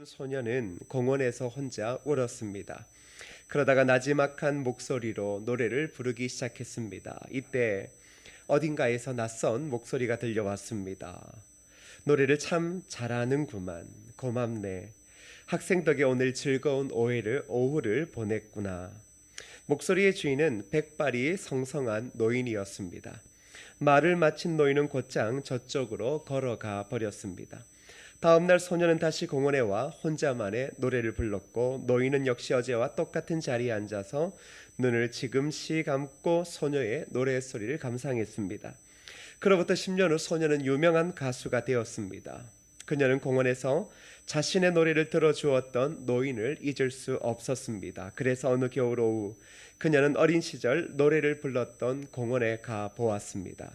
소녀는 공원에서 혼자 울었습니다. 그러다가 나지막한 목소리로 노래를 부르기 시작했습니다. 이때 어딘가에서 낯선 목소리가 들려왔습니다. 노래를 참 잘하는구만. 고맙네. 학생 덕에 오늘 즐거운 오후를 보냈구나. 목소리의 주인은 백발이 성성한 노인이었습니다. 말을 마친 노인은 곧장 저쪽으로 걸어가 버렸습니다. 다음날 소녀는 다시 공원에 와 혼자만의 노래를 불렀고, 노인은 역시 어제와 똑같은 자리에 앉아서 눈을 지금시 감고 소녀의 노래소리를 감상했습니다. 그로부터 10년 후 소녀는 유명한 가수가 되었습니다. 그녀는 공원에서 자신의 노래를 들어주었던 노인을 잊을 수 없었습니다. 그래서 어느 겨울 오후 그녀는 어린 시절 노래를 불렀던 공원에 가 보았습니다.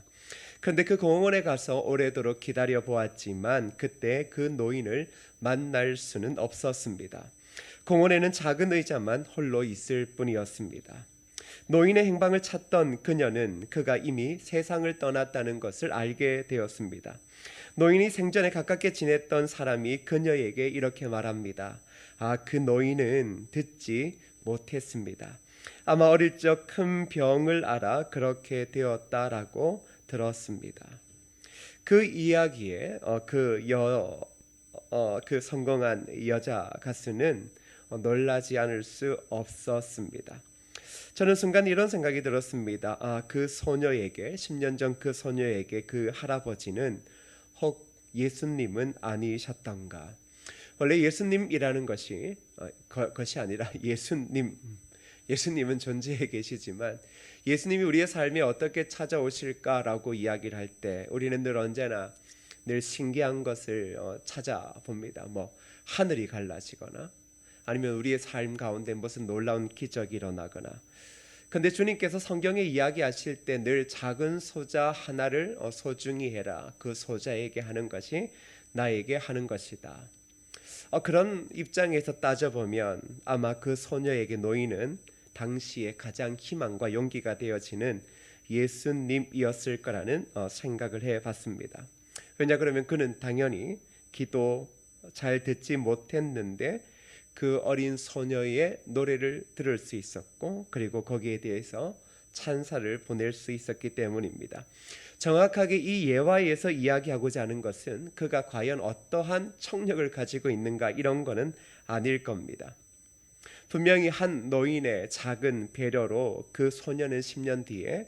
그런데 그 공원에 가서 오래도록 기다려 보았지만 그때 그 노인을 만날 수는 없었습니다. 공원에는 작은 의자만 홀로 있을 뿐이었습니다. 노인의 행방을 찾던 그녀는 그가 이미 세상을 떠났다는 것을 알게 되었습니다. 노인이 생전에 가깝게 지냈던 사람이 그녀에게 이렇게 말합니다. 그 노인은 듣지 못했습니다. 아마 어릴 적 큰 병을 앓아 그렇게 되었다라고 들었습니다. 그 이야기에 그 성공한 여자 가수는 놀라지 않을 수 없었습니다. 저는 순간 이런 생각이 들었습니다. 그 소녀에게 10년 전 그 소녀에게 그 할아버지는 혹 예수님은 아니셨던가? 원래 예수님이라는 것이 아니라 예수님은 존재해 계시지만 예수님이 우리의 삶에 어떻게 찾아오실까라고 이야기를 할 때 우리는 늘 신기한 것을 찾아봅니다. 하늘이 갈라지거나 아니면 우리의 삶 가운데 무슨 놀라운 기적이 일어나거나. 그런데 주님께서 성경에 이야기하실 때 늘 작은 소자 하나를 소중히 해라. 그 소자에게 하는 것이 나에게 하는 것이다. 그런 입장에서 따져보면 아마 그 소녀에게 노인은 당시에 가장 희망과 용기가 되어지는 예수님이었을 거라는 생각을 해봤습니다. 왜냐 그러면 그는 당연히 기도 잘 듣지 못했는데 그 어린 소녀의 노래를 들을 수 있었고, 그리고 거기에 대해서 찬사를 보낼 수 있었기 때문입니다. 정확하게 이 예화에서 이야기하고자 하는 것은 그가 과연 어떠한 청력을 가지고 있는가 이런 거는 아닐 겁니다. 분명히 한 노인의 작은 배려로 그 소녀는 10년 뒤에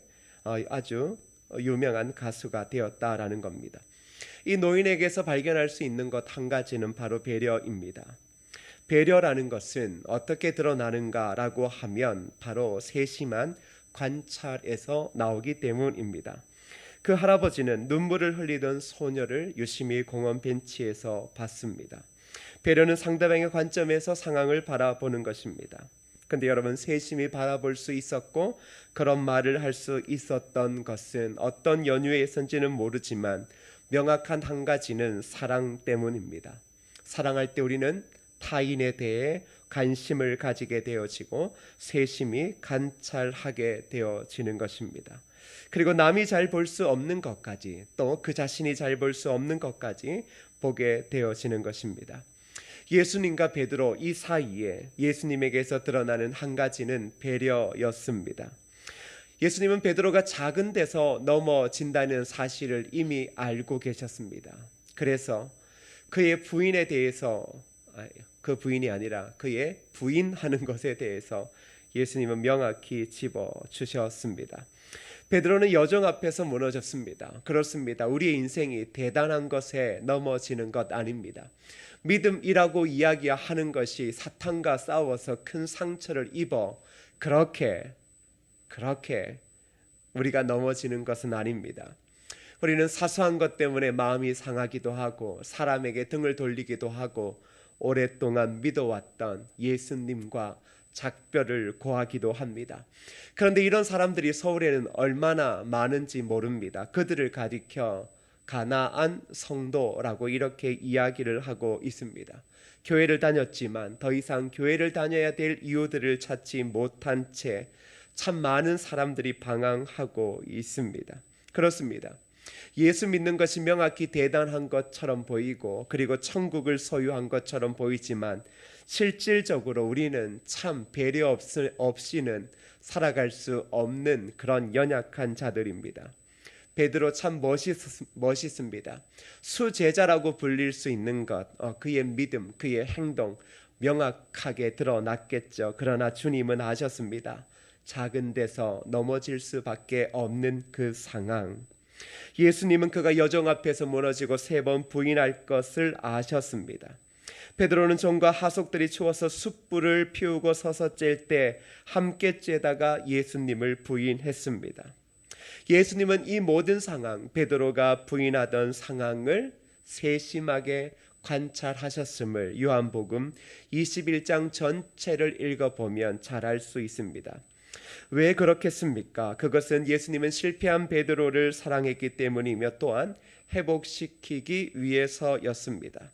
아주 유명한 가수가 되었다라는 겁니다. 이 노인에게서 발견할 수 있는 것 한 가지는 바로 배려입니다. 배려라는 것은 어떻게 드러나는가라고 하면 바로 세심한 관찰에서 나오기 때문입니다. 그 할아버지는 눈물을 흘리던 소녀를 유심히 공원 벤치에서 봤습니다. 배려는 상대방의 관점에서 상황을 바라보는 것입니다. 근데 여러분, 세심히 바라볼 수 있었고 그런 말을 할 수 있었던 것은 어떤 연유에선지는 모르지만 명확한 한 가지는 사랑 때문입니다. 사랑할 때 우리는 타인에 대해 관심을 가지게 되어지고 세심히 관찰하게 되어지는 것입니다. 그리고 남이 잘 볼 수 없는 것까지, 또 그 자신이 잘 볼 수 없는 것까지 보게 되어지는 것입니다. 예수님과 베드로 이 사이에 예수님에게서 드러나는 한 가지는 배려였습니다. 예수님은 베드로가 작은 데서 넘어진다는 사실을 이미 알고 계셨습니다. 그래서 그의 부인에 대해서, 그 부인이 아니라 그의 부인하는 것에 대해서 예수님은 명확히 집어주셨습니다. 베드로는 여정 앞에서 무너졌습니다. 그렇습니다. 우리의 인생이 대단한 것에 넘어지는 것 아닙니다. 믿음이라고 이야기하는 것이 사탄과 싸워서 큰 상처를 입어 그렇게 우리가 넘어지는 것은 아닙니다. 우리는 사소한 것 때문에 마음이 상하기도 하고 사람에게 등을 돌리기도 하고 오랫동안 믿어왔던 예수님과 작별을 고하기도 합니다. 그런데 이런 사람들이 서울에는 얼마나 많은지 모릅니다. 그들을 가리켜 가나안 성도라고 이렇게 이야기를 하고 있습니다. 교회를 다녔지만 더 이상 교회를 다녀야 될 이유들을 찾지 못한 채 참 많은 사람들이 방황하고 있습니다. 그렇습니다. 예수 믿는 것이 명확히 대단한 것처럼 보이고 그리고 천국을 소유한 것처럼 보이지만 실질적으로 우리는 참 배려 없이는 살아갈 수 없는 그런 연약한 자들입니다. 베드로 참 멋있습니다. 수제자라고 불릴 수 있는 것, 그의 믿음, 그의 행동 명확하게 드러났겠죠. 그러나 주님은 아셨습니다. 작은 데서 넘어질 수밖에 없는 그 상황. 예수님은 그가 여정 앞에서 무너지고 3번 부인할 것을 아셨습니다. 베드로는 종과 하속들이 추워서 숯불을 피우고 서서 쬐일 때 함께 쬐다가 예수님을 부인했습니다. 예수님은 이 모든 상황, 베드로가 부인하던 상황을 세심하게 관찰하셨음을 요한복음 21장 전체를 읽어보면 잘 알 수 있습니다. 왜 그렇겠습니까? 그것은 예수님은 실패한 베드로를 사랑했기 때문이며 또한 회복시키기 위해서였습니다.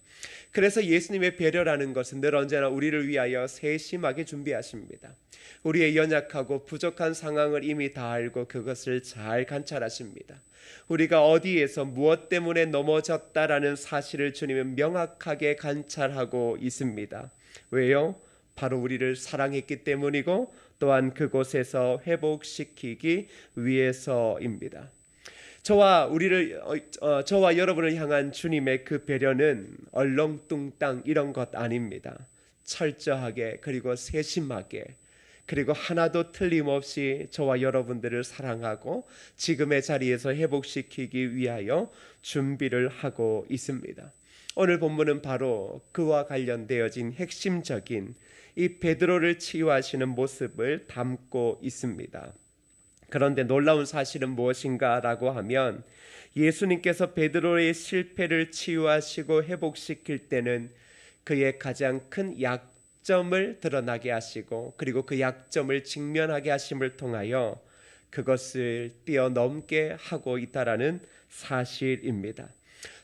그래서 예수님의 배려라는 것은 늘 언제나 우리를 위하여 세심하게 준비하십니다. 우리의 연약하고 부족한 상황을 이미 다 알고 그것을 잘 관찰하십니다. 우리가 어디에서 무엇 때문에 넘어졌다라는 사실을 주님은 명확하게 관찰하고 있습니다. 왜요? 바로 우리를 사랑했기 때문이고 또한 그곳에서 회복시키기 위해서입니다. 저와 여러분을 향한 주님의 그 배려는 얼렁뚱땅 이런 것 아닙니다. 철저하게 그리고 세심하게 그리고 하나도 틀림없이 저와 여러분들을 사랑하고 지금의 자리에서 회복시키기 위하여 준비를 하고 있습니다. 오늘 본문은 바로 그와 관련되어진 핵심적인 이 베드로를 치유하시는 모습을 담고 있습니다. 그런데 놀라운 사실은 무엇인가라고 하면 예수님께서 베드로의 실패를 치유하시고 회복시킬 때는 그의 가장 큰 약점을 드러나게 하시고 그리고 그 약점을 직면하게 하심을 통하여 그것을 뛰어넘게 하고 있다라는 사실입니다.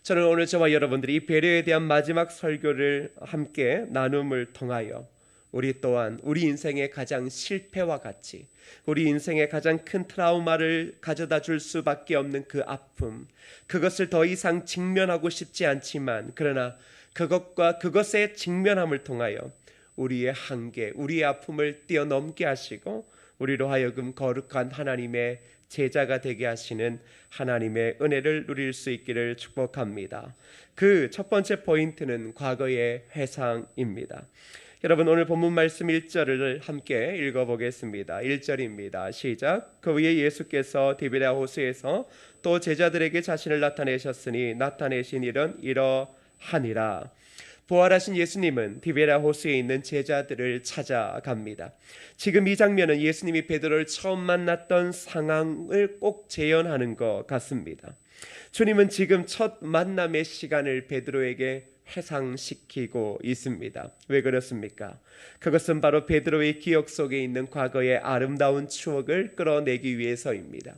저는 오늘 저와 여러분들이 이 배려에 대한 마지막 설교를 함께 나눔을 통하여 우리 또한 우리 인생의 가장 실패와 같이 우리 인생의 가장 큰 트라우마를 가져다 줄 수밖에 없는 그 아픔, 그것을 더 이상 직면하고 싶지 않지만 그러나 그것의 직면함을 통하여 우리의 한계, 우리의 아픔을 뛰어넘게 하시고 우리로 하여금 거룩한 하나님의 제자가 되게 하시는 하나님의 은혜를 누릴 수 있기를 축복합니다. 그 첫 번째 포인트는 과거의 회상입니다. 여러분 오늘 본문 말씀 1절을 함께 읽어보겠습니다. 1절입니다. 시작. 그 후에 예수께서 디베랴 호수에서 또 제자들에게 자신을 나타내셨으니 나타내신 일은 이러하니라. 부활하신 예수님은 디베랴 호수에 있는 제자들을 찾아갑니다. 지금 이 장면은 예수님이 베드로를 처음 만났던 상황을 꼭 재현하는 것 같습니다. 주님은 지금 첫 만남의 시간을 베드로에게 회상시키고 있습니다. 왜 그렇습니까? 그것은 바로 베드로의 기억 속에 있는 과거의 아름다운 추억을 끌어내기 위해서입니다.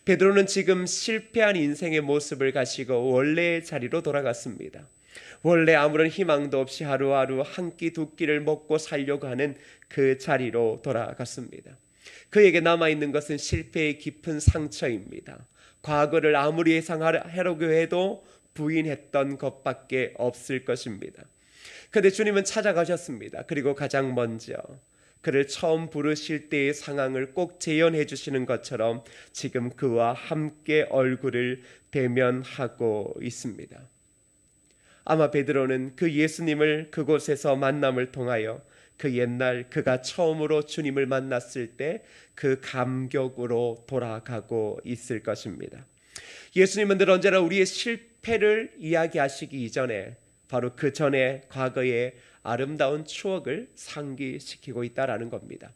베드로는 지금 실패한 인생의 모습을 가지고 원래의 자리로 돌아갔습니다. 원래 아무런 희망도 없이 하루하루 한 끼 두 끼를 먹고 살려고 하는 그 자리로 돌아갔습니다. 그에게 남아있는 것은 실패의 깊은 상처입니다. 과거를 아무리 회상하려고 해도 부인했던 것밖에 없을 것입니다. 그런데 주님은 찾아가셨습니다. 그리고 가장 먼저 그를 처음 부르실 때의 상황을 꼭 재현해 주시는 것처럼 지금 그와 함께 얼굴을 대면하고 있습니다. 아마 베드로는 그 예수님을 그곳에서 만남을 통하여 그 옛날 그가 처음으로 주님을 만났을 때 그 감격으로 돌아가고 있을 것입니다. 예수님은 늘 언제나 우리의 실패를 이야기하시기 이전에 바로 그 전에 과거의 아름다운 추억을 상기시키고 있다라는 겁니다.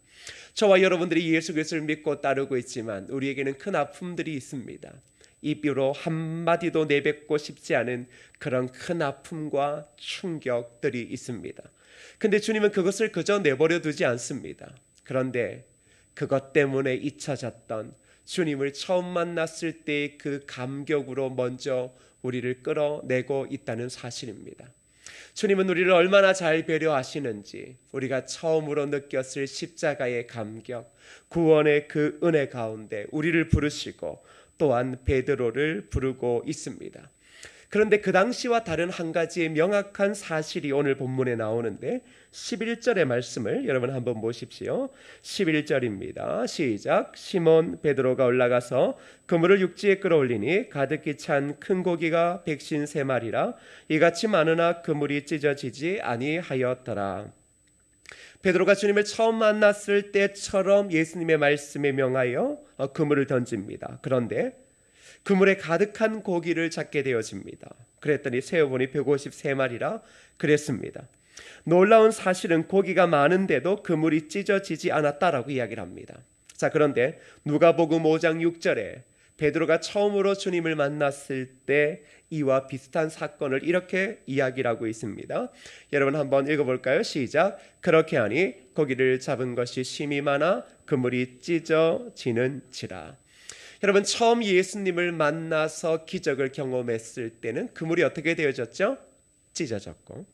저와 여러분들이 예수 그리스도를 믿고 따르고 있지만 우리에게는 큰 아픔들이 있습니다. 입으로 한마디도 내뱉고 싶지 않은 그런 큰 아픔과 충격들이 있습니다. 근데 주님은 그것을 그저 내버려 두지 않습니다. 그런데 그것 때문에 잊혀졌던 주님을 처음 만났을 때의 그 감격으로 먼저 우리를 끌어내고 있다는 사실입니다. 주님은 우리를 얼마나 잘 배려하시는지 우리가 처음으로 느꼈을 십자가의 감격, 구원의 그 은혜 가운데 우리를 부르시고 또한 베드로를 부르고 있습니다. 그런데 그 당시와 다른 한 가지의 명확한 사실이 오늘 본문에 나오는데 11절의 말씀을 여러분 한번 보십시오. 11절입니다. 시작. 시몬 베드로가 올라가서 그물을 육지에 끌어올리니 가득히 찬 큰 고기가 153마리라 이같이 많으나 그물이 찢어지지 아니하였더라. 베드로가 주님을 처음 만났을 때처럼 예수님의 말씀에 명하여 그물을 던집니다. 그런데 그물에 가득한 고기를 잡게 되어집니다. 그랬더니 세어보니 153마리라 그랬습니다. 놀라운 사실은 고기가 많은데도 그물이 찢어지지 않았다라고 이야기를 합니다. 자, 그런데 누가복음 5장 6절에 베드로가 처음으로 주님을 만났을 때 이와 비슷한 사건을 이렇게 이야기를 하고 있습니다. 여러분 한번 읽어볼까요? 시작. 그렇게 하니 고기를 잡은 것이 심히 많아 그물이 찢어지는지라. 여러분 처음 예수님을 만나서 기적을 경험했을 때는 그물이 어떻게 되어졌죠? 찢어졌고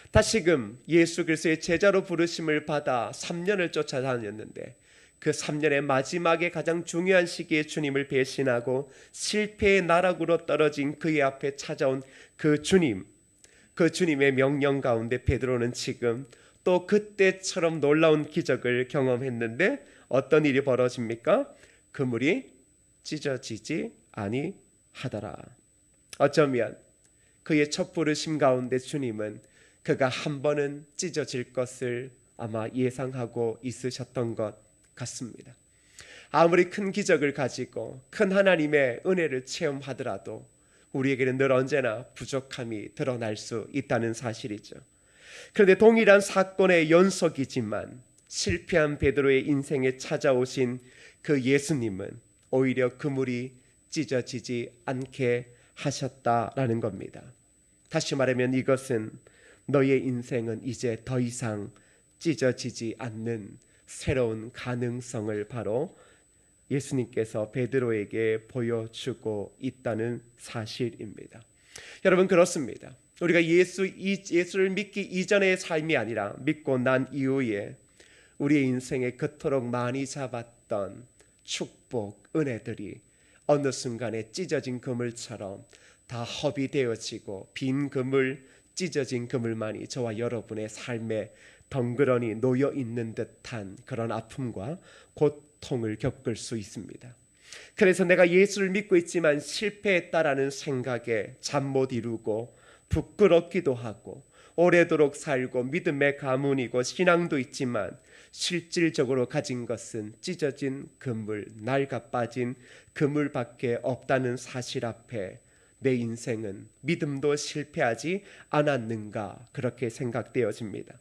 다시금 예수 그리스도의 제자로 부르심을 받아 3년을 쫓아다녔는데 그 3년의 마지막에 가장 중요한 시기에 주님을 배신하고 실패의 나락으로 떨어진 그의 앞에 찾아온 그 주님의 명령 가운데 베드로는 지금 또 그때처럼 놀라운 기적을 경험했는데 어떤 일이 벌어집니까? 그물이 찢어지지 아니하더라. 어쩌면 그의 첫 부르심 가운데 주님은 그가 한 번은 찢어질 것을 아마 예상하고 있으셨던 것 같습니다. 아무리 큰 기적을 가지고 큰 하나님의 은혜를 체험하더라도 우리에게는 늘 언제나 부족함이 드러날 수 있다는 사실이죠. 그런데 동일한 사건의 연속이지만 실패한 베드로의 인생에 찾아오신 그 예수님은 오히려 그물이 찢어지지 않게 하셨다라는 겁니다. 다시 말하면 이것은 너의 인생은 이제 더 이상 찢어지지 않는 새로운 가능성을 바로 예수님께서 베드로에게 보여주고 있다는 사실입니다. 여러분 그렇습니다. 우리가 예수를 믿기 이전의 삶이 아니라 믿고 난 이후에 우리의 인생에 그토록 많이 잡았던 축복, 은혜들이 어느 순간에 찢어진 그물처럼 다 허비되어지고 빈 그물, 찢어진 그물만이 저와 여러분의 삶에 덩그러니 놓여 있는 듯한 그런 아픔과 고통을 겪을 수 있습니다. 그래서 내가 예수를 믿고 있지만 실패했다라는 생각에 잠 못 이루고 부끄럽기도 하고 오래도록 살고 믿음의 가문이고 신앙도 있지만 실질적으로 가진 것은 찢어진 그물, 낡아 빠진 그물밖에 없다는 사실 앞에 내 인생은 믿음도 실패하지 않았는가 그렇게 생각되어집니다.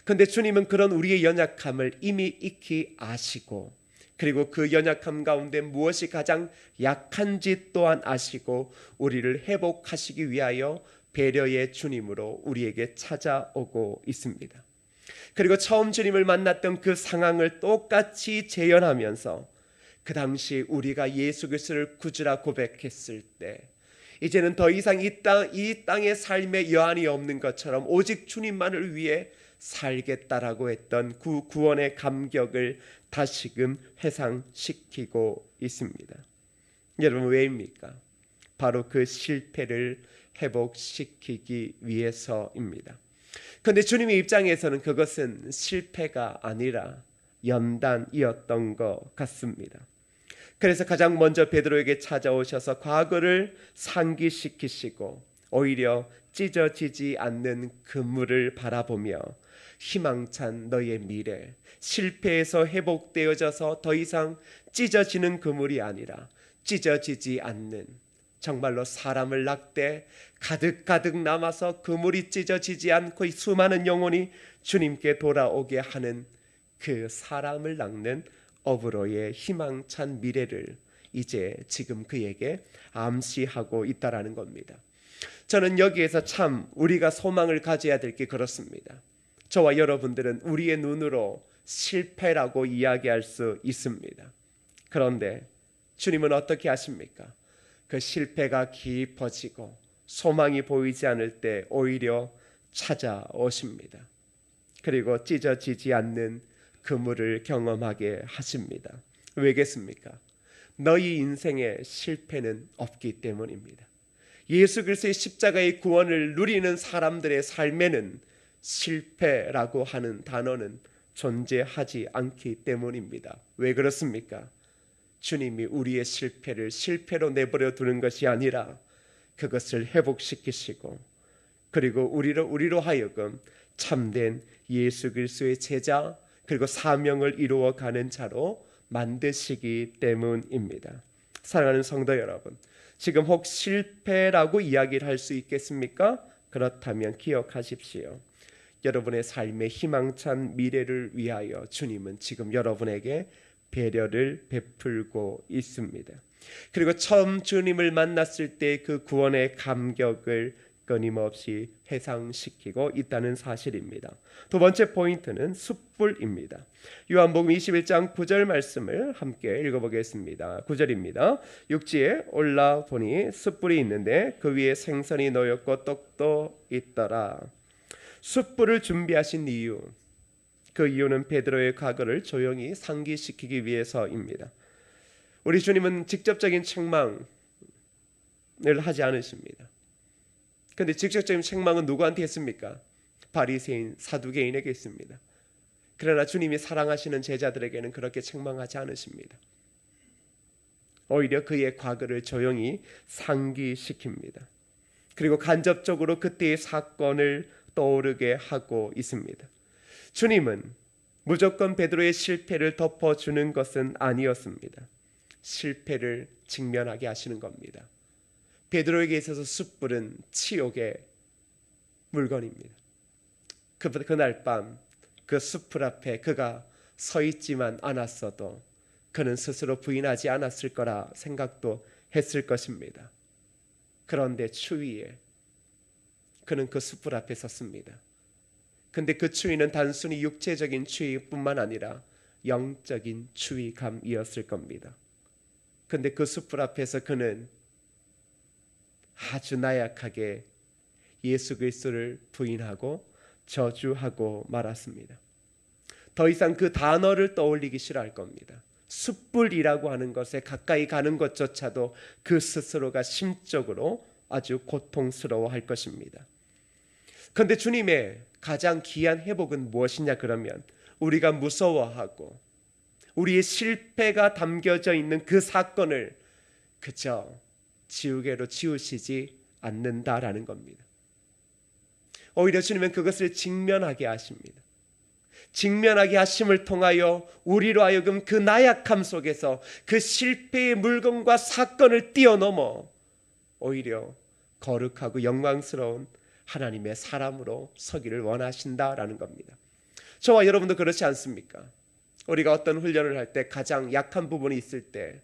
그런데 주님은 그런 우리의 연약함을 이미 익히 아시고 그리고 그 연약함 가운데 무엇이 가장 약한지 또한 아시고 우리를 회복하시기 위하여 배려의 주님으로 우리에게 찾아오고 있습니다. 그리고 처음 주님을 만났던 그 상황을 똑같이 재현하면서 그 당시 우리가 예수 그리스도를 구주라 고백했을 때 이제는 더 이상 이 땅의 삶에 여한이 없는 것처럼 오직 주님만을 위해 살겠다라고 했던 그 구원의 감격을 다시금 회상시키고 있습니다. 여러분 왜입니까? 바로 그 실패를 회복시키기 위해서입니다. 그런데 주님의 입장에서는 그것은 실패가 아니라 연단이었던 것 같습니다. 그래서 가장 먼저 베드로에게 찾아오셔서 과거를 상기시키시고 오히려 찢어지지 않는 그물을 바라보며 희망찬 너의 미래, 실패에서 회복되어져서 더 이상 찢어지는 그물이 아니라 찢어지지 않는 정말로 사람을 낳되 가득 남아서 그물이 찢어지지 않고 수많은 영혼이 주님께 돌아오게 하는 그 사람을 낳는 어브로의 희망찬 미래를 이제 지금 그에게 암시하고 있다라는 겁니다. 저는 여기에서 참 우리가 소망을 가져야 될 게 그렇습니다. 저와 여러분들은 우리의 눈으로 실패라고 이야기할 수 있습니다. 그런데 주님은 어떻게 하십니까? 그 실패가 깊어지고 소망이 보이지 않을 때 오히려 찾아오십니다. 그리고 찢어지지 않는 그물을 경험하게 하십니다. 왜겠습니까? 너희 인생에 실패는 없기 때문입니다. 예수 그리스도의 십자가의 구원을 누리는 사람들의 삶에는 실패라고 하는 단어는 존재하지 않기 때문입니다. 왜 그렇습니까? 주님이 우리의 실패를 실패로 내버려 두는 것이 아니라 그것을 회복시키시고, 그리고 우리로 하여금 참된 예수 그리스도의 제자, 그리고 사명을 이루어가는 자로 만드시기 때문입니다. 사랑하는 성도 여러분, 지금 혹 실패라고 이야기를 할 수 있겠습니까? 그렇다면 기억하십시오. 여러분의 삶의 희망찬 미래를 위하여 주님은 지금 여러분에게 배려를 베풀고 있습니다. 그리고 처음 주님을 만났을 때 그 구원의 감격을 끊임없이 회상시키고 있다는 사실입니다. 두 번째 포인트는 숯불입니다. 요한복음 21장 9절 말씀을 함께 읽어보겠습니다. 9절입니다. 육지에 올라보니 숯불이 있는데 그 위에 생선이 놓였고 떡도 있더라. 숯불을 준비하신 이유, 그 이유는 베드로의 과거를 조용히 상기시키기 위해서입니다. 우리 주님은 직접적인 책망을 하지 않으십니다. 그런데 직접적인 책망은 누구한테 했습니까? 바리새인 사두개인에게 했습니다. 그러나 주님이 사랑하시는 제자들에게는 그렇게 책망하지 않으십니다. 오히려 그의 과거를 조용히 상기시킵니다. 그리고 간접적으로 그때의 사건을 떠오르게 하고 있습니다. 주님은 무조건 베드로의 실패를 덮어주는 것은 아니었습니다. 실패를 직면하게 하시는 겁니다. 베드로에게 있어서 숯불은 치욕의 물건입니다. 그날 밤 그 숯불 앞에 그가 서 있지만 않았어도 그는 스스로 부인하지 않았을 거라 생각도 했을 것입니다. 그런데 추위에 그는 그 숯불 앞에 섰습니다. 근데 그 추위는 단순히 육체적인 추위뿐만 아니라 영적인 추위감이었을 겁니다. 근데 그 숯불 앞에서 그는 아주 나약하게 예수 그리스도를 부인하고 저주하고 말았습니다. 더 이상 그 단어를 떠올리기 싫어할 겁니다. 숯불이라고 하는 것에 가까이 가는 것조차도 그 스스로가 심적으로 아주 고통스러워할 것입니다. 그런데 주님의 가장 귀한 회복은 무엇이냐 그러면 우리가 무서워하고 우리의 실패가 담겨져 있는 그 사건을 그저 지우개로 지우시지 않는다라는 겁니다. 오히려 주님은 그것을 직면하게 하십니다. 직면하게 하심을 통하여 우리로 하여금 그 나약함 속에서 그 실패의 물건과 사건을 뛰어넘어 오히려 거룩하고 영광스러운 하나님의 사람으로 서기를 원하신다라는 겁니다. 저와 여러분도 그렇지 않습니까? 우리가 어떤 훈련을 할 때 가장 약한 부분이 있을 때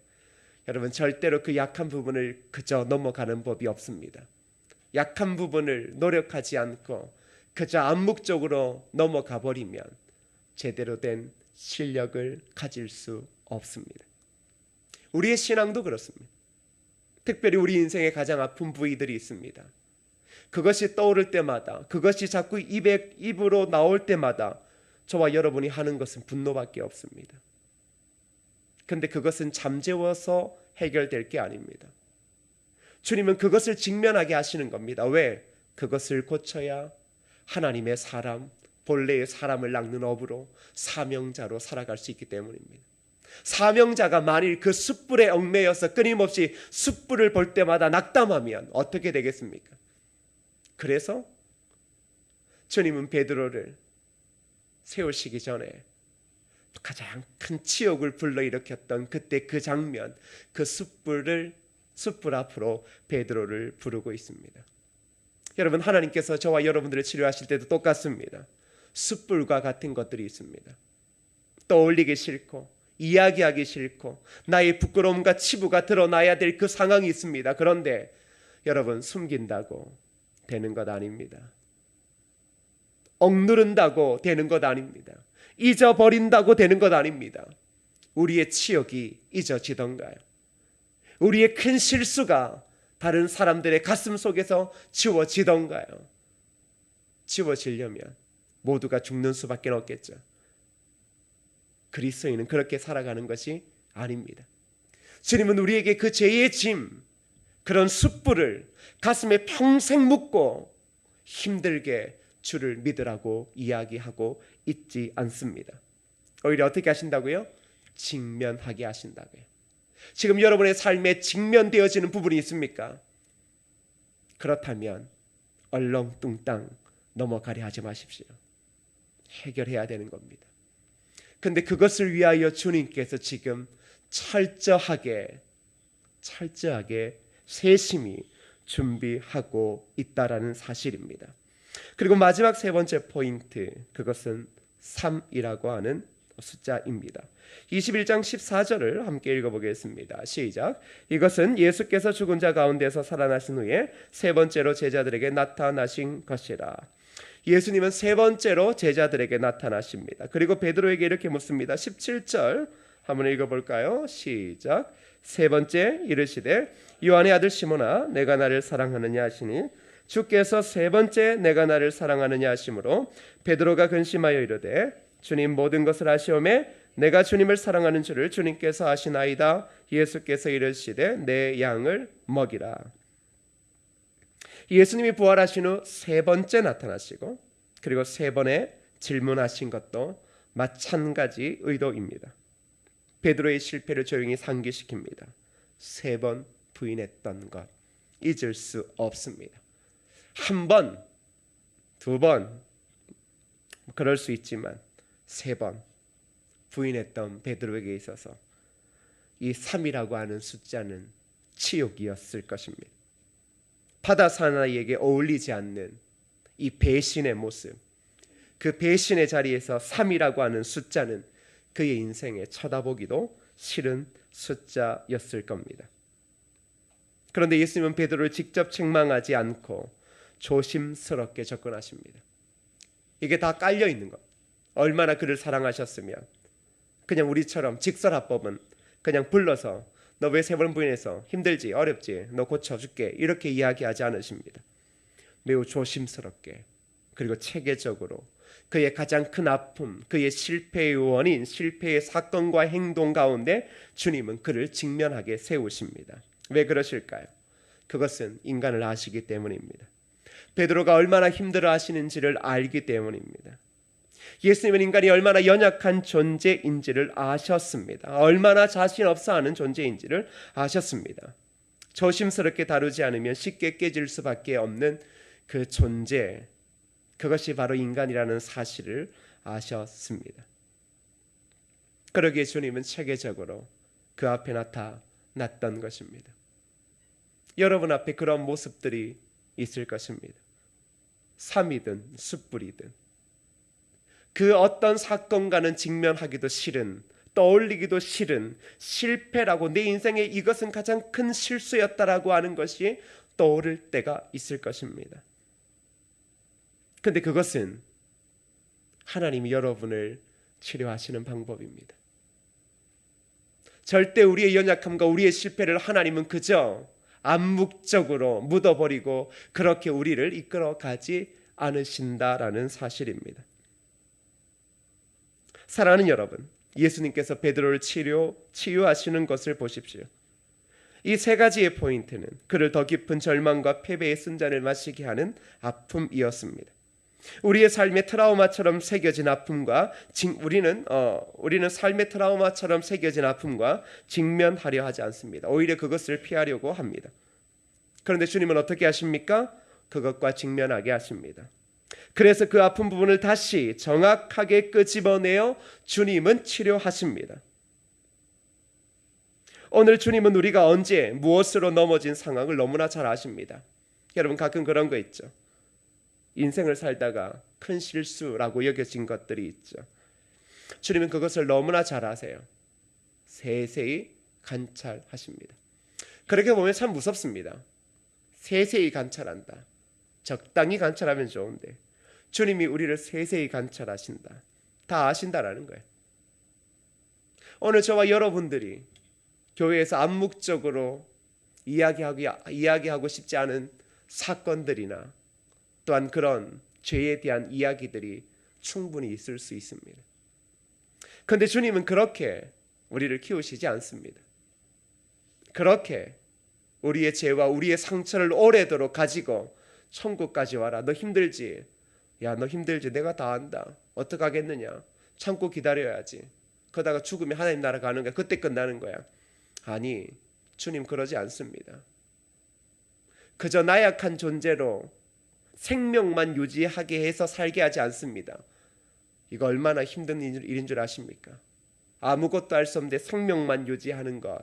여러분 절대로 그 약한 부분을 그저 넘어가는 법이 없습니다. 약한 부분을 노력하지 않고 그저 암묵적으로 넘어가 버리면 제대로 된 실력을 가질 수 없습니다. 우리의 신앙도 그렇습니다. 특별히 우리 인생에 가장 아픈 부위들이 있습니다. 그것이 떠오를 때마다, 그것이 자꾸 입으로 나올 때마다 저와 여러분이 하는 것은 분노밖에 없습니다. 그런데 그것은 잠재워서 해결될 게 아닙니다. 주님은 그것을 직면하게 하시는 겁니다. 왜? 그것을 고쳐야 하나님의 사람, 본래의 사람을 낚는 업으로 사명자로 살아갈 수 있기 때문입니다. 사명자가 만일 그 숯불에 얽매여서 끊임없이 숯불을 볼 때마다 낙담하면 어떻게 되겠습니까? 그래서 주님은 베드로를 세우시기 전에 가장 큰 치욕을 불러일으켰던 그때 그 장면, 그 숯불 앞으로 베드로를 부르고 있습니다. 여러분, 하나님께서 저와 여러분들을 치료하실 때도 똑같습니다. 숯불과 같은 것들이 있습니다. 떠올리기 싫고 이야기하기 싫고 나의 부끄러움과 치부가 드러나야 될 그 상황이 있습니다. 그런데 여러분, 숨긴다고 되는 것 아닙니다. 억누른다고 되는 것 아닙니다. 잊어버린다고 되는 것 아닙니다. 우리의 치욕이 잊어지던가요? 우리의 큰 실수가 다른 사람들의 가슴 속에서 지워지던가요? 지워지려면 모두가 죽는 수밖에 없겠죠. 그리스도인은 그렇게 살아가는 것이 아닙니다. 주님은 우리에게 그 죄의 짐, 그런 숯불을 가슴에 평생 묻고 힘들게 주를 믿으라고 이야기하고 있지 않습니다. 오히려 어떻게 하신다고요? 직면하게 하신다고요. 지금 여러분의 삶에 직면되어지는 부분이 있습니까? 그렇다면 얼렁뚱땅 넘어가려 하지 마십시오. 해결해야 되는 겁니다. 근데 그것을 위하여 주님께서 지금 철저하게 세심히 준비하고 있다라는 사실입니다. 그리고 마지막 세 번째 포인트, 그것은 3이라고 하는 숫자입니다. 21장 14절을 함께 읽어보겠습니다. 시작. 이것은 예수께서 죽은 자 가운데서 살아나신 후에 세 번째로 제자들에게 나타나신 것이라. 예수님은 세 번째로 제자들에게 나타나십니다. 그리고 베드로에게 이렇게 묻습니다. 17절 한번 읽어볼까요? 시작. 세 번째 이르시되 요한의 아들 시몬아 내가 나를 사랑하느냐 하시니 주께서 세 번째 내가 나를 사랑하느냐 하심으로 베드로가 근심하여 이르되 주님 모든 것을 아시오매 내가 주님을 사랑하는 줄을 주님께서 아시나이다. 예수께서 이르시되 내 양을 먹이라. 예수님이 부활하신 후 세 번째 나타나시고 그리고 세 번에 질문하신 것도 마찬가지 의도입니다. 베드로의 실패를 조용히 상기시킵니다. 세 번 부인했던 것 잊을 수 없습니다. 한 번, 두 번 그럴 수 있지만 세 번 부인했던 베드로에게 있어서 이 3이라고 하는 숫자는 치욕이었을 것입니다. 바다 사나이에게 어울리지 않는 이 배신의 모습, 그 배신의 자리에서 3이라고 하는 숫자는 그의 인생에 쳐다보기도 싫은 숫자였을 겁니다. 그런데 예수님은 베드로를 직접 책망하지 않고 조심스럽게 접근하십니다. 이게 다 깔려 있는 것. 얼마나 그를 사랑하셨으면 그냥 우리처럼 직설합법은 그냥 불러서 너 왜 세 번 부인해서 힘들지 어렵지 너 고쳐줄게 이렇게 이야기하지 않으십니다. 매우 조심스럽게 그리고 체계적으로 그의 가장 큰 아픔, 그의 실패의 원인, 실패의 사건과 행동 가운데 주님은 그를 직면하게 세우십니다. 왜 그러실까요? 그것은 인간을 아시기 때문입니다. 베드로가 얼마나 힘들어 하시는지를 알기 때문입니다. 예수님은 인간이 얼마나 연약한 존재인지를 아셨습니다. 얼마나 자신 없어 하는 존재인지를 아셨습니다. 조심스럽게 다루지 않으면 쉽게 깨질 수밖에 없는 그 존재, 그것이 바로 인간이라는 사실을 아셨습니다. 그러기에 주님은 체계적으로 그 앞에 나타났던 것입니다. 여러분 앞에 그런 모습들이 있을 것입니다. 3이든 숯불이든 그 어떤 사건과는 직면하기도 싫은, 떠올리기도 싫은 실패라고 내 인생에 이것은 가장 큰 실수였다라고 하는 것이 떠오를 때가 있을 것입니다. 근데 그것은 하나님이 여러분을 치료하시는 방법입니다. 절대 우리의 연약함과 우리의 실패를 하나님은 그저 암묵적으로 묻어버리고 그렇게 우리를 이끌어가지 않으신다라는 사실입니다. 사랑하는 여러분, 예수님께서 베드로를 치유하시는 것을 보십시오. 이 세 가지의 포인트는 그를 더 깊은 절망과 패배의 쓴잔을 마시게 하는 아픔이었습니다. 우리의 삶의 트라우마처럼 새겨진 아픔과 우리는 삶의 트라우마처럼 새겨진 아픔과 직면하려 하지 않습니다. 오히려 그것을 피하려고 합니다. 그런데 주님은 어떻게 하십니까? 그것과 직면하게 하십니다. 그래서 그 아픈 부분을 다시 정확하게 끄집어내어 주님은 치료하십니다. 오늘 주님은 우리가 언제 무엇으로 넘어진 상황을 너무나 잘 아십니다. 여러분 가끔 그런 거 있죠. 인생을 살다가 큰 실수라고 여겨진 것들이 있죠. 주님은 그것을 너무나 잘 아세요. 세세히 관찰하십니다. 그렇게 보면 참 무섭습니다. 세세히 관찰한다. 적당히 관찰하면 좋은데 주님이 우리를 세세히 관찰하신다. 다 아신다라는 거예요. 오늘 저와 여러분들이 교회에서 암묵적으로 이야기하고 싶지 않은 사건들이나 또한 그런 죄에 대한 이야기들이 충분히 있을 수 있습니다. 그런데 주님은 그렇게 우리를 키우시지 않습니다. 그렇게 우리의 죄와 우리의 상처를 오래도록 가지고 천국까지 와라. 너 힘들지? 야, 너 힘들지? 내가 다 안다. 어떡하겠느냐? 참고 기다려야지. 그러다가 죽으면 하나님 나라 가는 거야. 그때 끝나는 거야. 아니, 주님 그러지 않습니다. 그저 나약한 존재로 생명만 유지하게 해서 살게 하지 않습니다. 이거 얼마나 힘든 일인 줄 아십니까? 아무것도 할 수 없는데 생명만 유지하는 것,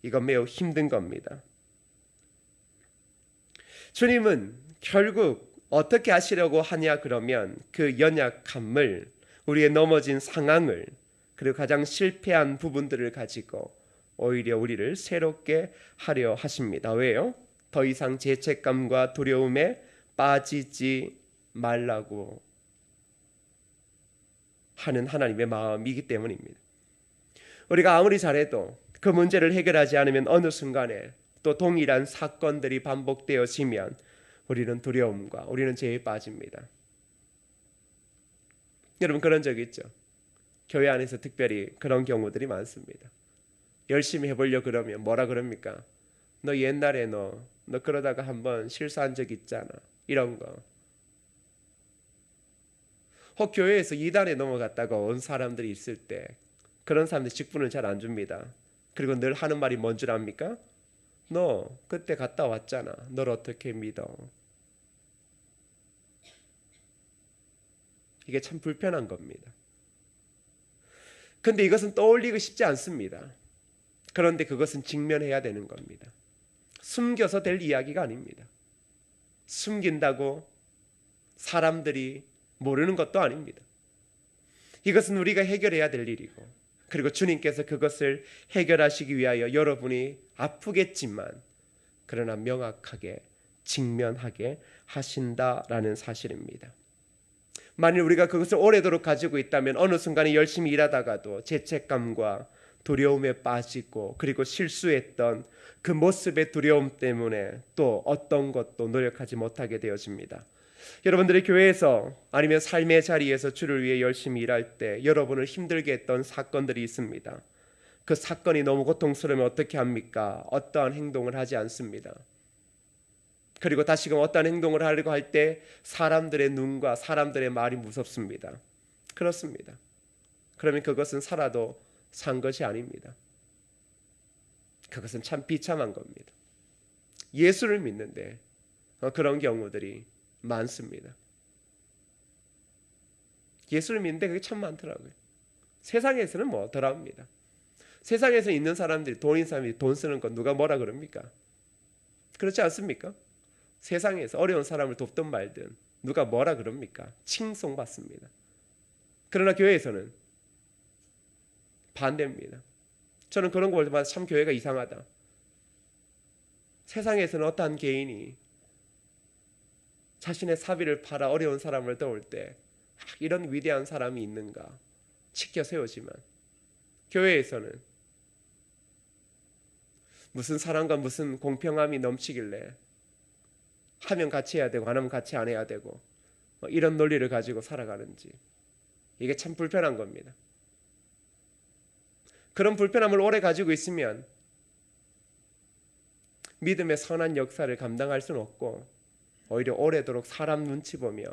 이거 매우 힘든 겁니다. 주님은 결국 어떻게 하시려고 하냐 그러면 그 연약함을, 우리의 넘어진 상황을, 그리고 가장 실패한 부분들을 가지고 오히려 우리를 새롭게 하려 하십니다. 왜요? 더 이상 죄책감과 두려움에 빠지지 말라고 하는 하나님의 마음이기 때문입니다. 우리가 아무리 잘해도 그 문제를 해결하지 않으면 어느 순간에 또 동일한 사건들이 반복되어지면 우리는 두려움과 우리는 죄에 빠집니다. 여러분 그런 적 있죠? 교회 안에서 특별히 그런 경우들이 많습니다. 열심히 해보려 그러면 뭐라 그럽니까? 너 옛날에 너 그러다가 한번 실수한 적 있잖아. 이런 거. 혹 교회에서 이단에 넘어갔다가 온 사람들이 있을 때 그런 사람들 직분을 잘 안 줍니다. 그리고 늘 하는 말이 뭔 줄 압니까? 너 그때 갔다 왔잖아. 널 어떻게 믿어? 이게 참 불편한 겁니다. 근데 이것은 떠올리기 쉽지 않습니다. 그런데 그것은 직면해야 되는 겁니다. 숨겨서 될 이야기가 아닙니다. 숨긴다고 사람들이 모르는 것도 아닙니다. 이것은 우리가 해결해야 될 일이고, 그리고 주님께서 그것을 해결하시기 위하여 여러분이 아프겠지만 그러나 명확하게 직면하게 하신다라는 사실입니다. 만일 우리가 그것을 오래도록 가지고 있다면 어느 순간에 열심히 일하다가도 죄책감과 두려움에 빠지고, 그리고 실수했던 그 모습의 두려움 때문에 또 어떤 것도 노력하지 못하게 되어집니다. 여러분들이 교회에서 아니면 삶의 자리에서 주를 위해 열심히 일할 때 여러분을 힘들게 했던 사건들이 있습니다. 그 사건이 너무 고통스러우면 어떻게 합니까? 어떠한 행동을 하지 않습니다. 그리고 다시금 어떠한 행동을 하려고 할 때 사람들의 눈과 사람들의 말이 무섭습니다. 그렇습니다. 그러면 그것은 살아도 산 것이 아닙니다. 그것은 참 비참한 겁니다. 예수를 믿는데 그런 경우들이 많습니다. 예수를 믿는데 그게 참 많더라고요. 세상에서는 뭐 덜합니다. 세상에서 있는 사람들이, 돈 있는 사람이 돈 쓰는 건 누가 뭐라 그럽니까? 그렇지 않습니까? 세상에서 어려운 사람을 돕든 말든 누가 뭐라 그럽니까? 칭송받습니다. 그러나 교회에서는 반대입니다. 저는 그런 거 볼 때마다 참 교회가 이상하다. 세상에서는 어떠한 개인이 자신의 사비를 팔아 어려운 사람을 도울 때 이런 위대한 사람이 있는가 치켜 세우지만, 교회에서는 무슨 사랑과 무슨 공평함이 넘치길래 하면 같이 해야 되고 안 하면 같이 안 해야 되고 이런 논리를 가지고 살아가는지, 이게 참 불편한 겁니다. 그런 불편함을 오래 가지고 있으면 믿음의 선한 역사를 감당할 수는 없고, 오히려 오래도록 사람 눈치 보며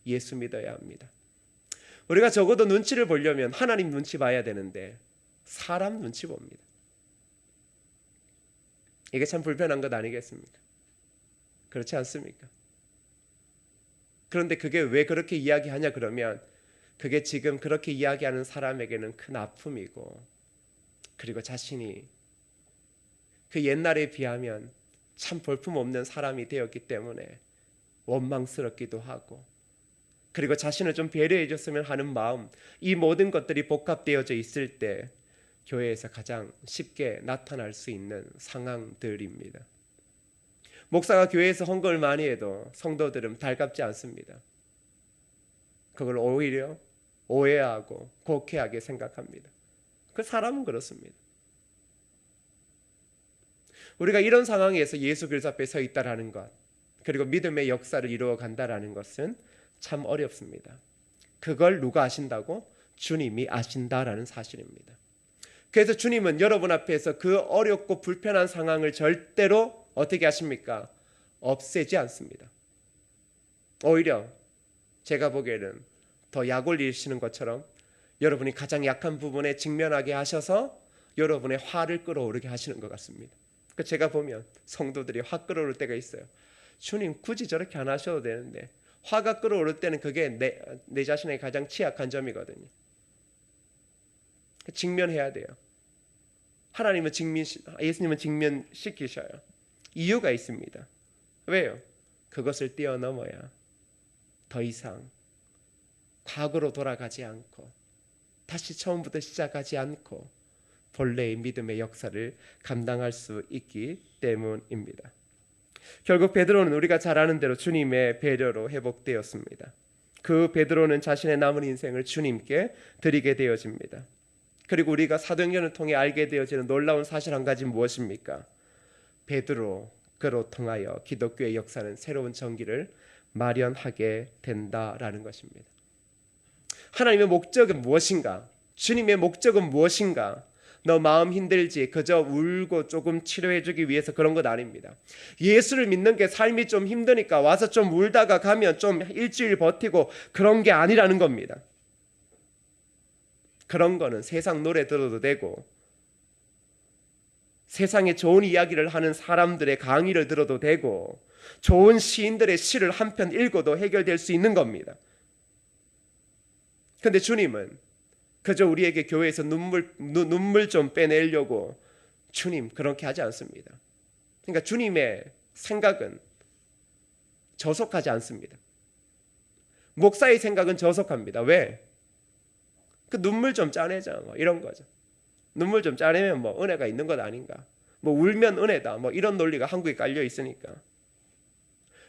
예수 믿어야 합니다. 우리가 적어도 눈치를 보려면 하나님 눈치 봐야 되는데 사람 눈치 봅니다. 이게 참 불편한 것 아니겠습니까? 그렇지 않습니까? 그런데 그게 왜 그렇게 이야기하냐 그러면, 그게 지금 그렇게 이야기하는 사람에게는 큰 아픔이고, 그리고 자신이 그 옛날에 비하면 참 볼품없는 사람이 되었기 때문에 원망스럽기도 하고, 그리고 자신을 좀 배려해 줬으면 하는 마음, 이 모든 것들이 복합되어져 있을 때 교회에서 가장 쉽게 나타날 수 있는 상황들입니다. 목사가 교회에서 헌금을 많이 해도 성도들은 달갑지 않습니다. 그걸 오히려 오해하고 곡해하게 생각합니다. 그 사람은 그렇습니다. 우리가 이런 상황에서 예수 그리스도 앞에 서 있다라는 것, 그리고 믿음의 역사를 이루어 간다라는 것은 참 어렵습니다. 그걸 누가 아신다고? 주님이 아신다라는 사실입니다. 그래서 주님은 여러분 앞에서 그 어렵고 불편한 상황을 절대로 어떻게 하십니까? 없애지 않습니다. 오히려 제가 보기에는 더 약 올리시는 것처럼 여러분이 가장 약한 부분에 직면하게 하셔서 여러분의 화를 끌어오르게 하시는 것 같습니다. 제가 보면 성도들이 화 끌어오를 때가 있어요. 주님 굳이 저렇게 안 하셔도 되는데, 화가 끌어오를 때는 그게 내 자신의 가장 취약한 점이거든요. 직면해야 돼요. 예수님은 직면시키셔요. 이유가 있습니다. 왜요? 그것을 뛰어넘어야 더 이상 과거로 돌아가지 않고 다시 처음부터 시작하지 않고 본래의 믿음의 역사를 감당할 수 있기 때문입니다. 결국 베드로는 우리가 잘 아는 대로 주님의 배려로 회복되었습니다. 그 베드로는 자신의 남은 인생을 주님께 드리게 되어집니다. 그리고 우리가 사도행전을 통해 알게 되어지는 놀라운 사실 한 가지 무엇입니까? 그로 통하여 기독교의 역사는 새로운 전기를 마련하게 된다라는 것입니다. 하나님의 목적은 무엇인가? 주님의 목적은 무엇인가? 너 마음 힘들지? 그저 울고 조금 치료해주기 위해서 그런 것 아닙니다. 예수를 믿는 게 삶이 좀 힘드니까 와서 좀 울다가 가면 좀 일주일 버티고 그런 게 아니라는 겁니다. 그런 거는 세상 노래 들어도 되고 세상에 좋은 이야기를 하는 사람들의 강의를 들어도 되고 좋은 시인들의 시를 한 편 읽어도 해결될 수 있는 겁니다. 그런데 주님은 그저 우리에게 교회에서 눈물 좀 빼내려고 주님 그렇게 하지 않습니다. 그러니까 주님의 생각은 저속하지 않습니다. 목사의 생각은 저속합니다. 왜? 그 눈물 좀 짜내자 뭐 이런 거죠. 눈물 좀 짜내면 뭐 은혜가 있는 것 아닌가? 뭐 울면 은혜다 뭐 이런 논리가 한국에 깔려 있으니까.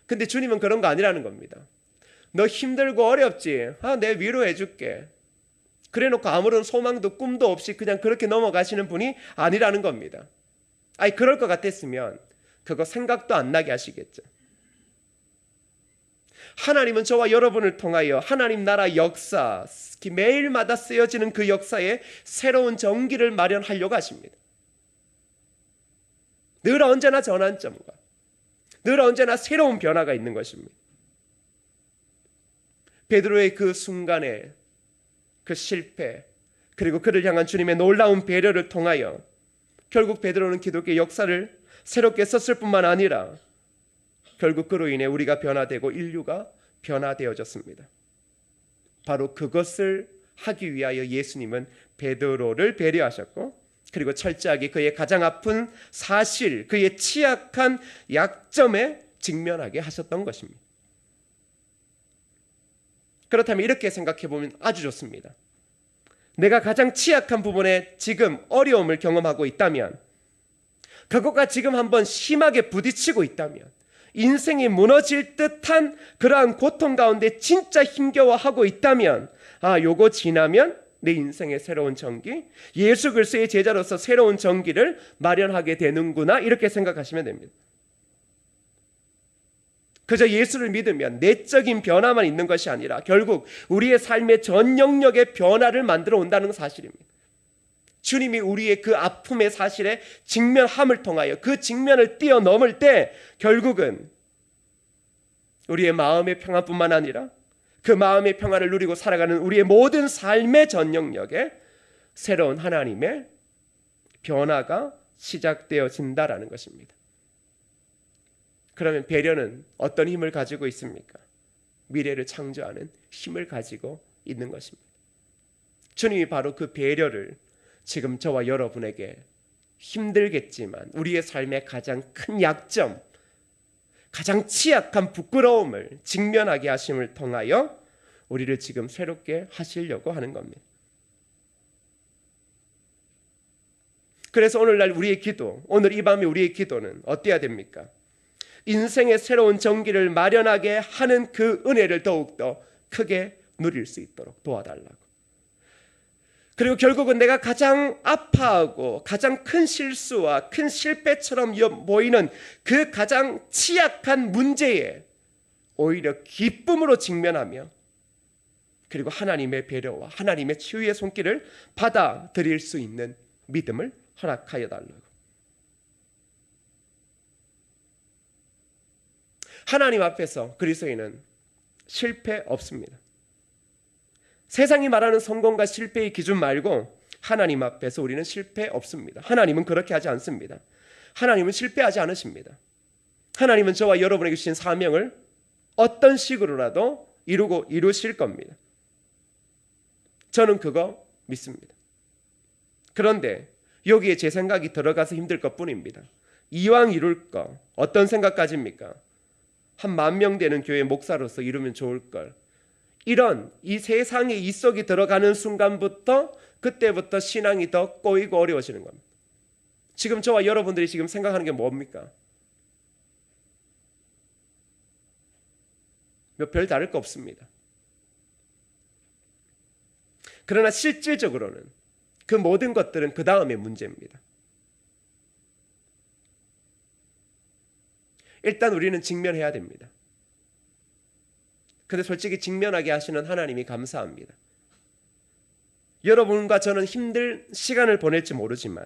근데 주님은 그런 거 아니라는 겁니다. 너 힘들고 어렵지? 내 위로해 줄게. 그래놓고 아무런 소망도 꿈도 없이 그냥 그렇게 넘어가시는 분이 아니라는 겁니다. 아니 그럴 것 같았으면 그거 생각도 안 나게 하시겠죠. 하나님은 저와 여러분을 통하여 하나님 나라 역사, 매일마다 쓰여지는 그 역사에 새로운 전기를 마련하려고 하십니다. 늘 언제나 전환점과 늘 언제나 새로운 변화가 있는 것입니다. 베드로의 그 순간에 그 실패 그리고 그를 향한 주님의 놀라운 배려를 통하여 결국 베드로는 기독교의 역사를 새롭게 썼을 뿐만 아니라 결국 그로 인해 우리가 변화되고 인류가 변화되어졌습니다. 바로 그것을 하기 위하여 예수님은 베드로를 배려하셨고 그리고 철저하게 그의 가장 아픈 사실, 그의 취약한 약점에 직면하게 하셨던 것입니다. 그렇다면 이렇게 생각해 보면 아주 좋습니다. 내가 가장 취약한 부분에 지금 어려움을 경험하고 있다면, 그것과 지금 한번 심하게 부딪히고 있다면, 인생이 무너질 듯한 그러한 고통 가운데 진짜 힘겨워하고 있다면, 요거 지나면 내 인생의 새로운 전기, 예수 그리스도의 제자로서 새로운 전기를 마련하게 되는구나, 이렇게 생각하시면 됩니다. 그저 예수를 믿으면 내적인 변화만 있는 것이 아니라 결국 우리의 삶의 전 영역의 변화를 만들어 온다는 사실입니다. 주님이 우리의 그 아픔의 사실에 직면함을 통하여 그 직면을 뛰어넘을 때 결국은 우리의 마음의 평안뿐만 아니라 그 마음의 평안을 누리고 살아가는 우리의 모든 삶의 전 영역에 새로운 하나님의 변화가 시작되어진다라는 것입니다. 그러면 배려는 어떤 힘을 가지고 있습니까? 미래를 창조하는 힘을 가지고 있는 것입니다. 주님이 바로 그 배려를 지금 저와 여러분에게 힘들겠지만 우리의 삶의 가장 큰 약점, 가장 취약한 부끄러움을 직면하게 하심을 통하여 우리를 지금 새롭게 하시려고 하는 겁니다. 그래서 오늘날 우리의 기도, 오늘 이 밤에 우리의 기도는 어때야 됩니까? 인생의 새로운 전기를 마련하게 하는 그 은혜를 더욱더 크게 누릴 수 있도록 도와달라고. 그리고 결국은 내가 가장 아파하고 가장 큰 실수와 큰 실패처럼 보이는 그 가장 취약한 문제에 오히려 기쁨으로 직면하며 그리고 하나님의 배려와 하나님의 치유의 손길을 받아들일 수 있는 믿음을 허락하여 달라고. 하나님 앞에서 그리스도인은 실패 없습니다. 세상이 말하는 성공과 실패의 기준 말고 하나님 앞에서 우리는 실패 없습니다. 하나님은 그렇게 하지 않습니다. 하나님은 실패하지 않으십니다. 하나님은 저와 여러분에게 주신 사명을 어떤 식으로라도 이루실 겁니다. 저는 그거 믿습니다. 그런데 여기에 제 생각이 들어가서 힘들 것뿐입니다. 이왕 이룰 거 어떤 생각까지입니까? 한 10,000명 되는 교회 목사로서 이루면 좋을 걸. 이런 이 세상의 이속이 들어가는 순간부터 그때부터 신앙이 더 꼬이고 어려워지는 겁니다. 지금 저와 여러분들이 지금 생각하는 게 뭡니까? 별 다를 거 없습니다. 그러나 실질적으로는 그 모든 것들은 그 다음의 문제입니다. 일단 우리는 직면해야 됩니다. 근데 솔직히 직면하게 하시는 하나님이 감사합니다. 여러분과 저는 힘들 시간을 보낼지 모르지만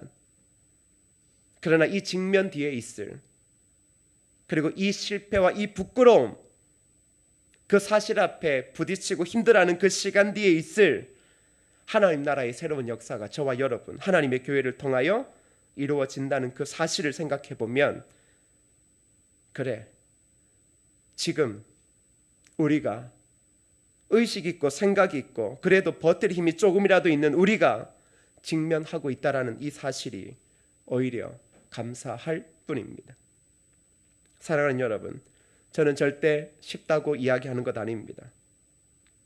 그러나 이 직면 뒤에 있을 그리고 이 실패와 이 부끄러움 그 사실 앞에 부딪히고 힘들어하는 그 시간 뒤에 있을 하나님 나라의 새로운 역사가 저와 여러분 하나님의 교회를 통하여 이루어진다는 그 사실을 생각해 보면 그래 지금 우리가 의식 있고 생각이 있고 그래도 버틸 힘이 조금이라도 있는 우리가 직면하고 있다라는 이 사실이 오히려 감사할 뿐입니다. 사랑하는 여러분, 저는 절대 쉽다고 이야기하는 것 아닙니다.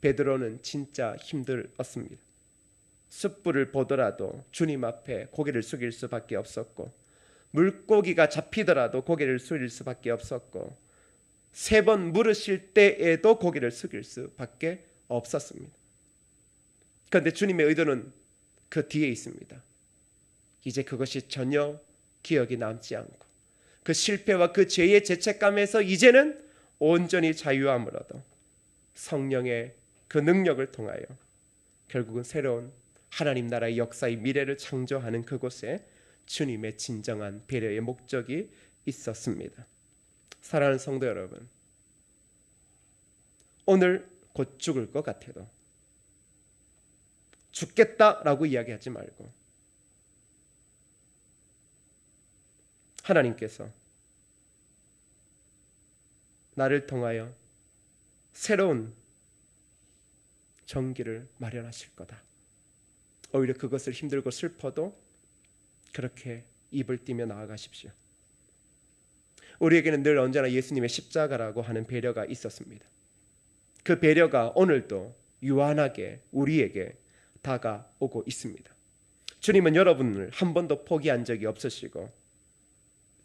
베드로는 진짜 힘들었습니다. 숯불을 보더라도 주님 앞에 고개를 숙일 수밖에 없었고 물고기가 잡히더라도 고개를 숙일 수밖에 없었고 3번 물으실 때에도 고개를 숙일 수밖에 없었습니다. 그런데 주님의 의도는 그 뒤에 있습니다. 이제 그것이 전혀 기억이 남지 않고 그 실패와 그 죄의 죄책감에서 이제는 온전히 자유함을 얻어 성령의 그 능력을 통하여 결국은 새로운 하나님 나라의 역사의 미래를 창조하는 그곳에 주님의 진정한 배려의 목적이 있었습니다. 사랑하는 성도 여러분, 오늘 곧 죽을 것 같아도 죽겠다라고 이야기하지 말고 하나님께서 나를 통하여 새로운 정기를 마련하실 거다. 오히려 그것을 힘들고 슬퍼도 그렇게 입을 띄며 나아가십시오. 우리에게는 늘 언제나 예수님의 십자가라고 하는 배려가 있었습니다. 그 배려가 오늘도 유한하게 우리에게 다가오고 있습니다. 주님은 여러분을 한 번도 포기한 적이 없으시고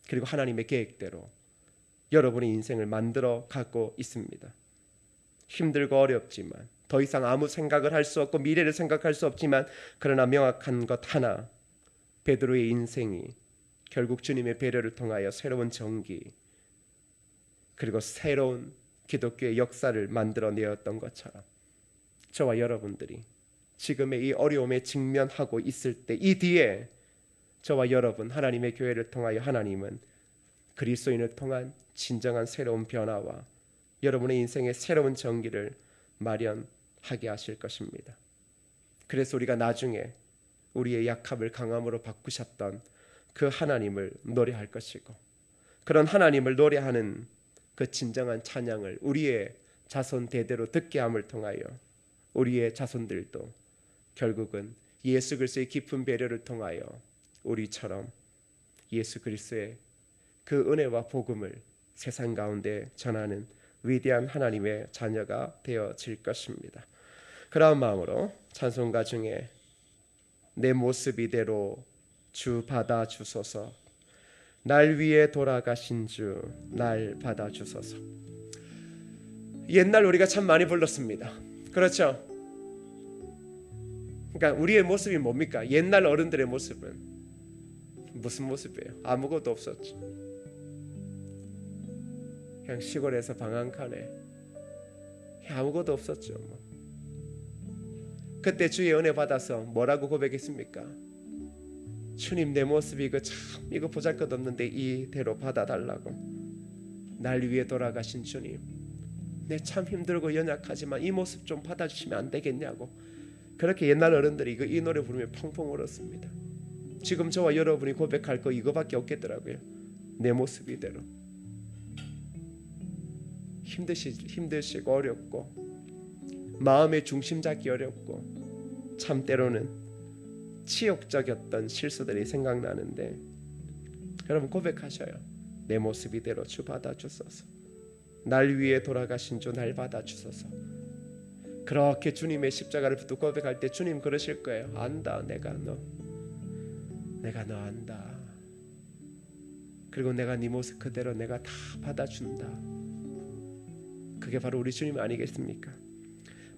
그리고 하나님의 계획대로 여러분의 인생을 만들어 가고 있습니다. 힘들고 어렵지만 더 이상 아무 생각을 할 수 없고 미래를 생각할 수 없지만 그러나 명확한 것 하나, 베드로의 인생이 결국 주님의 배려를 통하여 새로운 정기 그리고 새로운 기독교의 역사를 만들어내었던 것처럼 저와 여러분들이 지금의 이 어려움에 직면하고 있을 때 이 뒤에 저와 여러분 하나님의 교회를 통하여 하나님은 그리스도인을 통한 진정한 새로운 변화와 여러분의 인생의 새로운 정기를 마련하게 하실 것입니다. 그래서 우리가 나중에 우리의 약함을 강함으로 바꾸셨던 그 하나님을 노래할 것이고 그런 하나님을 노래하는 그 진정한 찬양을 우리의 자손 대대로 듣게 함을 통하여 우리의 자손들도 결국은 예수 그리스도의 깊은 배려를 통하여 우리처럼 예수 그리스도의 그 은혜와 복음을 세상 가운데 전하는 위대한 하나님의 자녀가 되어질 것입니다. 그런 마음으로 찬송가 중에 내 모습 이대로 주 받아주소서, 날 위해 돌아가신 주 날 받아주소서. 옛날 우리가 참 많이 불렀습니다. 그렇죠? 그러니까 우리의 모습이 뭡니까? 옛날 어른들의 모습은 무슨 모습이에요? 아무것도 없었죠. 그냥 시골에서 방 한 칸에 아무것도 없었죠. 그때 주의 은혜 받아서 뭐라고 고백했습니까? 주님, 내 모습이 이거 참 이거 보잘것없는데 이대로 받아달라고. 날 위해 돌아가신 주님, 내 참 힘들고 연약하지만 이 모습 좀 받아주시면 안 되겠냐고. 그렇게 옛날 어른들이 이 노래 부르며 펑펑 울었습니다. 지금 저와 여러분이 고백할 거 이거밖에 없겠더라고요. 내 모습 이대로. 힘드시고 어렵고 마음의 중심 잡기 어렵고 참 때로는 치욕적이었던 실수들이 생각나는데, 여러분 고백하셔요. 내 모습 이대로 주 받아주소서. 날 위해 돌아가신 주 날 받아주소서. 그렇게 주님의 십자가를 붙들고 고백할 때 주님 그러실 거예요. 안다, 내가 너 안다. 그리고 내가 네 모습 그대로 내가 다 받아준다. 그게 바로 우리 주님 아니겠습니까?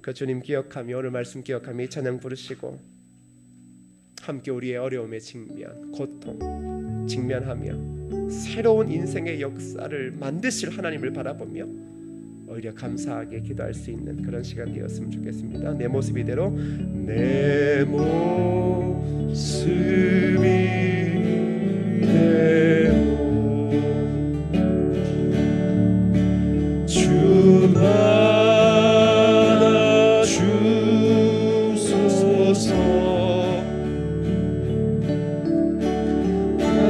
그 주님 기억하며, 오늘 말씀 기억하며 이 찬양 부르시고 함께 우리의 어려움의 직면, 고통 직면하며 새로운 인생의 역사를 만드실 하나님을 바라보며 오히려 감사하게 기도할 수 있는 그런 시간 되었으면 좋겠습니다. 내 모습 이대로, 내 모습 이대로 주 받아주소서.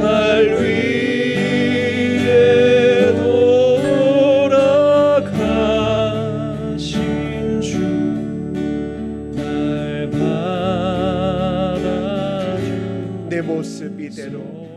날 위해 돌아가신 주 날 받아주. 내 모습 이대로